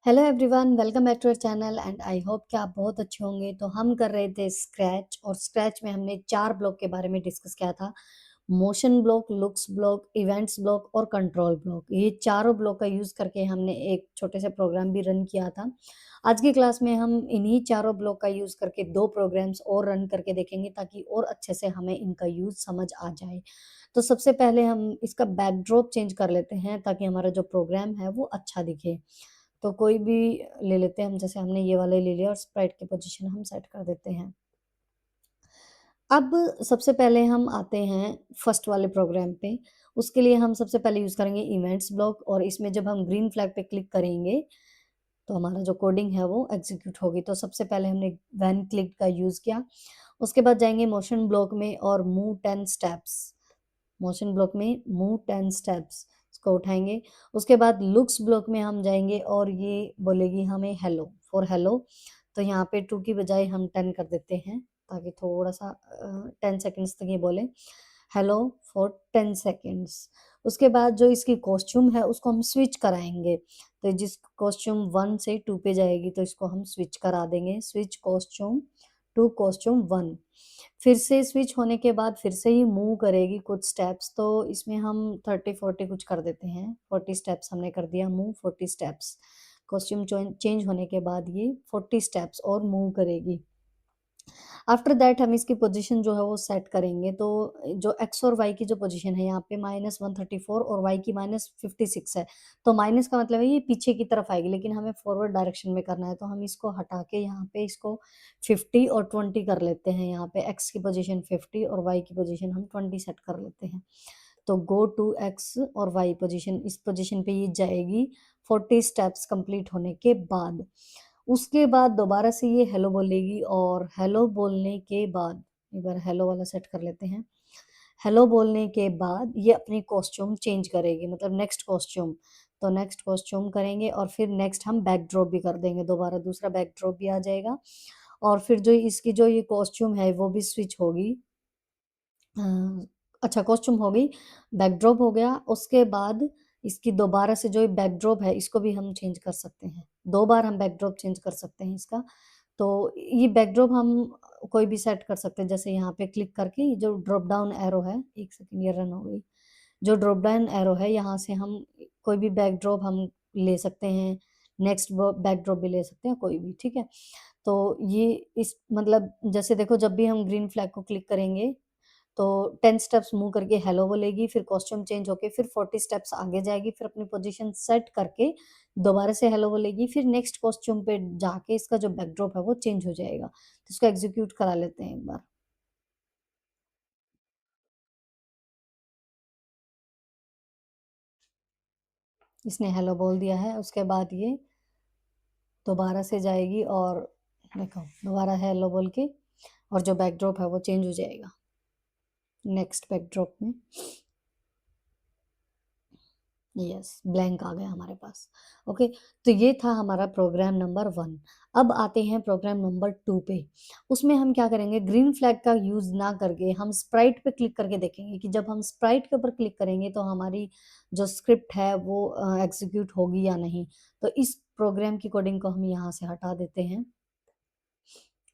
Hello everyone, welcome back to our channel and I hope कि आप बहुत अच्छे होंगे। तो हम कर रहे थे स्क्रैच और स्क्रैच में हमने 4 ब्लॉक के बारे में डिस्कस किया था। Motion block, looks block, events block और कंट्रोल ब्लॉक। ये चारों ब्लॉक का यूज़ करके हमने एक छोटे से प्रोग्राम भी रन किया था। आज की क्लास में हम इन्हीं चारों ब्लॉक का यूज़ करके 2 प्रोग्राम्स और रन करके देखेंगे ताकि और अच्छे से हमें इनका यूज़ समझ आ जाए। तो सबसे पहले हम इसका बैकड्रॉप चेंज कर लेते हैं ताकि हमारा जो प्रोग्राम है वो अच्छा दिखे। तो कोई भी ले लेते हैं हम, जैसे हमने ये वाले ले लिया और स्प्राइट की पोजीशन हम सेट कर देते हैं। अब सबसे पहले हम आते हैं फर्स्ट वाले प्रोग्राम पे। उसके लिए हम सबसे पहले यूज़ करेंगे इवेंट्स ब्लॉक और इसमें जब हम ग्रीन फ्लैग पे क्लिक करेंगे, तो हमारा जो कोडिंग है वो एग्ज़ीक्यूट होगी। तो सबसे पहले हमने व्हेन क्लिक का यूज़ किया। उसके बाद जाएँगे मोशन ब्लॉक में और मूव 10 स्टेप्स। मोशन ब्लॉक में मूव 10 स्टेप्स इसको उठाएँगे। उसके बाद लुक्स ब्लॉक में हम जाएँगे और ये बोलेगी हमें हेलो, फॉर हेलो। तो यहाँ पे 2 की बजाय हम 10 कर देते हैं ताकि थोड़ा-सा 10 सेकंड्स तक ये बोले हेलो फॉर 10 सेकंड्स। उसके बाद जो इसकी कॉस्ट्यूम है उसको हम स्विच कराएँगे। तो जिस कॉस्ट्यूम 1 से 2 पे जाएगी तो इसको हम स्विच करा देंगे, स्विच कॉस्ट्यूम टू कॉस्ट्यूम 1। फिर से स्विच होने के बाद फिर से ही मूव करेगी कुछ स्टेप्स, तो इसमें हम 30-40 कुछ कर देते हैं। 40 स्टेप्स हमने कर दिया मूव, 40 स्टेप्स। कॉस्ट्यूम चेंज होने के बाद ये 40 स्टेप्स और मूव करेगी। आफ्टर दैट हम इसकी पोजीशन जो है वो सेट करेंगे। तो जो एक्स और वाई की जो पोजीशन है यहाँ पे -134 और वाई की -56 है। तो माइनस का मतलब है ये पीछे की तरफ आएगी, लेकिन हमें फॉरवर्ड डायरेक्शन में करना है। तो हम इसको हटा के यहाँ पे इसको 50 और 20 कर लेते हैं। यहाँ पे एक्स की पोजीशन 50 और वाई की पोजीशन हम 20 सेट कर लेते हैं। तो गो टू एक्स और वाई पोजीशन, इस पोजीशन पे ये जाएगी 40 स्टेप्स कंप्लीट होने के बाद। उसके बाद दोबारा से ये हेलो बोलेगी और हेलो बोलने के बाद एक बार हेलो वाला सेट कर लेते हैं। हेलो बोलने के बाद ये अपनी कॉस्ट्यूम चेंज करेगी, मतलब नेक्स्ट कॉस्ट्यूम। तो नेक्स्ट कॉस्ट्यूम करेंगे और फिर नेक्स्ट हम बैकड्रॉप भी कर देंगे, दोबारा दूसरा बैकड्रॉप भी आ जाएगा और फिर जो इसकी जो ये कॉस्ट्यूम है वो भी स्विच होगी। अ, अच्छा, कॉस्ट्यूम हो गई, बैकड्रॉप हो गया, उसके बाद इसकी दोबारा से जो ये बैकड्रॉप है इसको भी हम चेंज कर सकते हैं। 2 बार हम बैकड्रॉप चेंज कर सकते हैं इसका। तो ये बैकड्रॉप हम कोई भी सेट कर सकते हैं, जैसे यहाँ पे क्लिक करके ये जो ड्रॉप डाउन एरो है, 1 सेकंड ये रन हो गई। जो ड्रॉप डाउन एरो है यहाँ से हम कोई भी बैकड्रॉप हम ले सकते हैं, नेक्स्ट बैकड्रॉप भी ले सकते हैं, कोई भी, ठीक है? तो ये इस मतलब जैसे देखो जब भी हम ग्रीन फ्लैग को क्लिक करेंगे तो 10 स्टेप्स मूव करके हेलो बोलेगी, फिर कॉस्ट्यूम चेंज होके फिर 40 स्टेप्स आगे जाएगी, फिर अपनी पोजीशन सेट करके दोबारा से हेलो बोलेगी, फिर नेक्स्ट कॉस्ट्यूम पे जाके इसका जो बैकड्रॉप है वो चेंज हो जाएगा। तो इसको एग्ज़ीक्यूट करा लेते हैं एक बार। इसने हेलो बोल दिया है, उसके बाद ये दोबारा से जाएगी और देखो दोबारा हेलो बोल के और जो बैकड्रॉप है वो चेंज हो जाएगा नेक्स्ट बैकड्रॉप में। यस, ब्लैंक आ गया हमारे पास। ओके, तो ये था हमारा प्रोग्राम नंबर 1। अब आते हैं प्रोग्राम नंबर 2 पे। उसमें हम क्या करेंगे, ग्रीन फ्लैग का यूज़ ना करके हम स्प्राइट पे क्लिक करके देखेंगे कि जब हम स्प्राइट के ऊपर क्लिक करेंगे तो हमारी जो स्क्रिप्ट है वो एग्ज़ीक्यूट होगी या नहीं। तो इस प्रोग्राम की कोडिंग को हम यहाँ से हटा देते हैं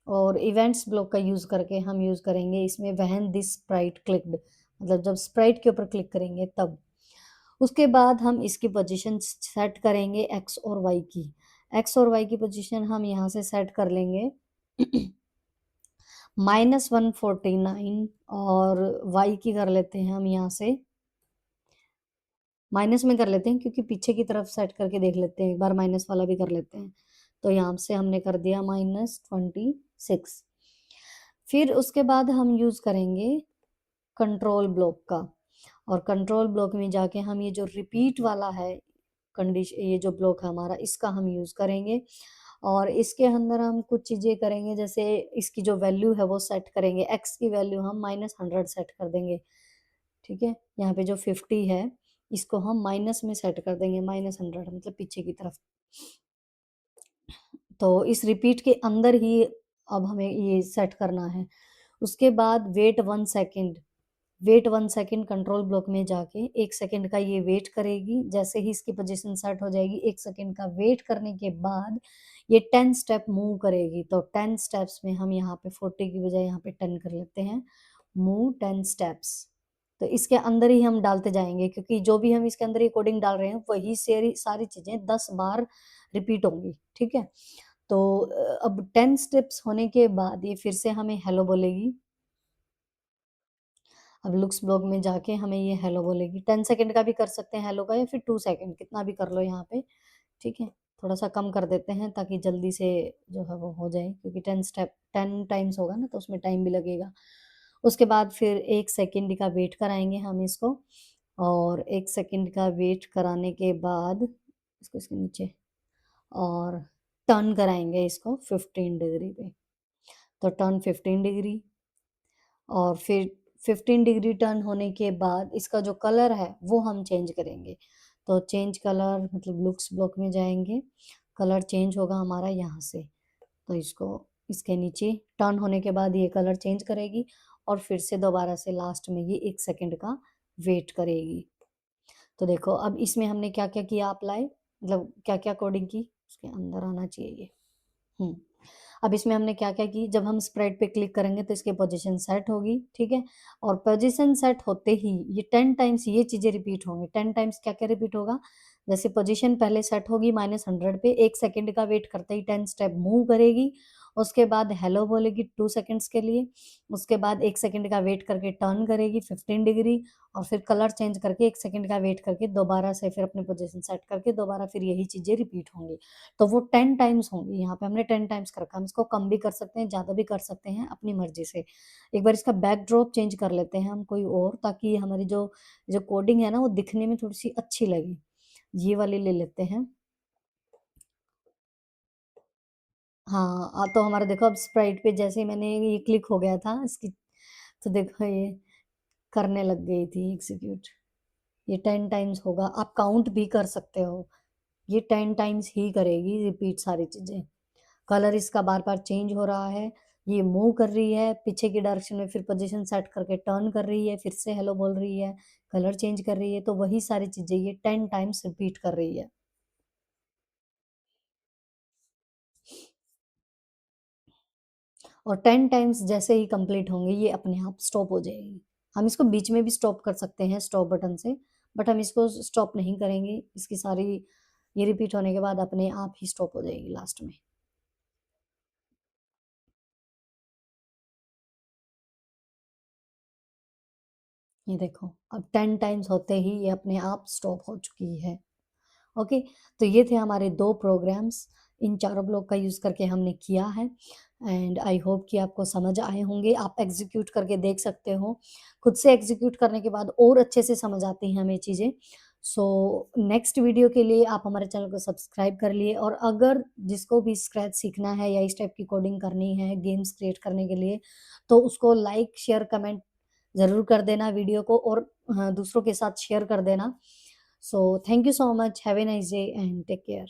और इवेंट्स ब्लॉक का यूज़ करके हम यूज़ करेंगे इसमें व्हेन दिस स्प्राइट क्लिक्ड, मतलब जब स्प्राइट के ऊपर क्लिक करेंगे तब। उसके बाद हम इसकी पोजीशन सेट करेंगे एक्स और वाई की। एक्स और वाई की पोजीशन हम यहाँ से सेट कर लेंगे -149 और वाई की कर लेते हैं हम यहाँ से माइनस में कर लेते हैं, क्योंकि पीछे की तरफ सेट करके देख लेते हैं, एक बार माइनस वाला भी कर लेते हैं। तो यहाँ से हमने कर दिया -26। फिर उसके बाद हम यूज़ करेंगे कंट्रोल ब्लॉक का और कंट्रोल ब्लॉक में जाके हम ये जो रिपीट वाला है ये जो ब्लॉक है हमारा, इसका हम यूज़ करेंगे और इसके अंदर हम कुछ चीज़ें करेंगे, जैसे इसकी जो वैल्यू है वो सेट करेंगे। एक्स की वैल्यू हम -100 सेट कर देंगे, ठीक है? यहाँ पे जो 50 है इसको हम माइनस में सेट कर देंगे, -100 मतलब पीछे की तरफ। तो इस रिपीट के अंदर ही अब हमें ये सेट करना है। उसके बाद wait 1 second, wait 1 second control block में जाके 1 सेकंड का ये वेट करेगी। जैसे ही इसकी पोज़ीशन सेट हो जाएगी, 1 सेकंड का वेट करने के बाद ये 10 स्टेप मूव करेगी। तो 10 स्टेप्स में हम यहाँ पे 40 की बजाय यहाँ पे 10 कर लेते हैं। Move 10 steps. तो इसके अंदर ही हम डालते जाएँगे, क्योंकि जो भी हम इसके अंदर ये कोडिंग डाल रहे हैं वही सेरी सारी चीज़ें 10 बार रिपीट होंगी, ठीक है? तो अब 10 स्टेप्स होने के बाद ये फिर से हमें हेलो बोलेगी। अब लुक्स ब्लॉग में जाके हमें ये हेलो बोलेगी। 10 सेकंड का भी कर सकते हैं हेलो का, या फिर 2 सेकंड, कितना भी कर लो यहाँ पे, ठीक है? थोड़ा-सा कम कर देते हैं ताकि जल्दी से जो है वो हो जाए, क्योंकि 10 टाइम्स होगा ना तो उसमें टाइम भी लगेगा। उसके बाद फिर 1 सेकंड का वेट कराएँगे हम इसको, और 1 सेकंड का वेट कराने के बाद इसको इसके नीचे और टर्न कराएँगे इसको 15 डिग्री पे। तो टर्न 15 डिग्री, और फिर 15 डिग्री टर्न होने के बाद इसका जो कलर है वो हम चेंज करेंगे। तो चेंज कलर मतलब लुक्स ब्लॉक में जाएँगे, कलर चेंज होगा हमारा यहाँ से। तो इसको इसके नीचे टर्न होने के बाद ये कलर चेंज करेगी, और फिर से दोबारा से लास्ट में ये 1 सेकंड का वेट करेगी। तो देखो अब इसमें हमने क्या-क्या किया अप्लाई, मतलब क्या-क्या कोडिंग की, उसके अंदर आना चाहिए ये। हुँ। अब इसमें हमने क्या-क्या की, जब हम स्प्रेड पे क्लिक करेंगे तो इसकी पोज़ीशन सेट होगी, ठीक है? और पोज़ीशन सेट होते ही ये 10 टाइम्स ये चीज़ें रिपीट होंगी। 10 टाइम्स क्या-क्या रिपीट होगा? जैसे पोज़ीशन पहले सेट होगी -100 पे, 1 सेकंड का वेट करते ही 10 स्टेप मूव करेगी, उसके बाद हेलो बोलेगी 2 सेकंड्स के लिए, उसके बाद 1 सेकंड का वेट करके टर्न करेगी 15 डिग्री, और फिर कलर चेंज करके 1 सेकंड का वेट करके दोबारा से फिर अपनी पोज़ीशन सेट करके दोबारा फिर यही चीज़ें रिपीट होंगी। तो वो 10 टाइम्स होंगी, यहाँ पे हमने 10 टाइम्स कर रखा है, हम इसको कम भी कर सकते हैं, ज़्यादा भी कर सकते हैं, अपनी मर्ज़ी से। एक बार इसका बैकड्रॉप चेंज कर लेते हैं हम कोई और, ताकि हमारी जो जो कोडिंग है ना, वो दिखने में थोड़ी-सी अच्छी लगे। ये वाली ले लेते हैं। हाँ, तो हमारा देखो अब स्प्राइट पे जैसे ही मैंने ये क्लिक हो गया था इसकी, तो देखो ये करने लग गई थी एग्ज़ीक्यूट। ये 10 टाइम्स होगा, आप काउंट भी कर सकते हो। ये 10 टाइम्स ही करेगी रिपीट सारी चीज़ें। कलर इसका बार-बार चेंज हो रहा है, ये मूव कर रही है, पीछे की डायरेक्शन में फिर पोज़ीशन सेट करके टर्न कर रही है, फिर से हेलो बोल रही है, कलर चेंज कर रही है, तो वही सारी चीज़ें ये 10 टाइम्स रिपीट कर रही है। और 10 टाइम्स जैसे ही कंप्लीट होंगे, ये अपने आप स्टॉप हो जाएगी। हम इसको बीच में भी स्टॉप कर सकते हैं स्टॉप बटन से, बट हम इसको स्टॉप नहीं करेंगे, इसकी सारी ये रिपीट होने के बाद अपने आप ही स्टॉप हो जाएगी लास्ट में। ये देखो, अब 10 टाइम्स होते ही ये अपने आप स्टॉप हो चुकी है। ओके, तो ये थे हमारे 2 प्रोग्राम्स, इन चारों ब्लॉक का यूज़ करके हमने किया है, एंड आई होप कि आपको समझ आए होंगे। आप एग्ज़ीक्यूट करके देख सकते हो। खुद से एग्ज़ीक्यूट करने के बाद और अच्छे से समझ आती हैं हमें चीज़ें। सो नेक्स्ट वीडियो के लिए आप हमारे चैनल को सब्सक्राइब कर लिए, और अगर जिसको भी स्क्रैच सीखना है या इस टाइप की कोडिंग करनी है गेम्स क्रिएट करने के लिए, तो उसको लाइक, शेयर, कमेंट ज़रूर कर देना वीडियो को, और दूसरों के साथ शेयर कर देना। So thank you so much. Have a nice day and take care.